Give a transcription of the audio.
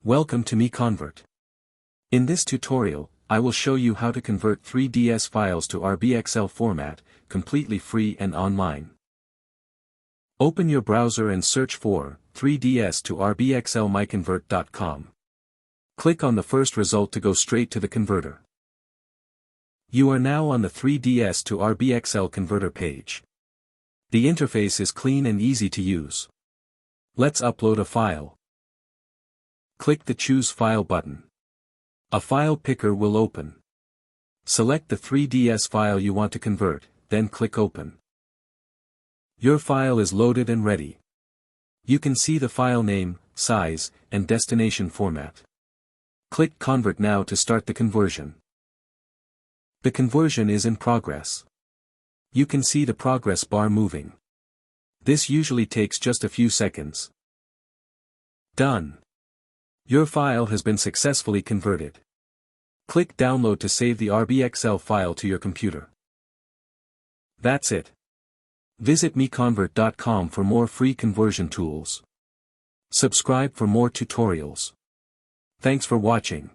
Welcome to MiConvert. In this tutorial, I will show you how to convert 3ds files to RBXL format, completely free and online. Open your browser and search for 3ds to RBXL MiConvert.com. Click on the first result to go straight to the converter. You are now on the 3ds to RBXL converter page. The interface is clean and easy to use. Let's upload a file. Click the Choose File button. A file picker will open. Select the 3ds file you want to convert, then click Open. Your file is loaded and ready. You can see the file name, size, and destination format. Click Convert now to start the conversion. The conversion is in progress. You can see the progress bar moving. This usually takes just a few seconds. Done. Your file has been successfully converted. Click Download to save the RBXL file to your computer. That's it. Visit MiConvert.com for more free conversion tools. Subscribe for more tutorials. Thanks for watching.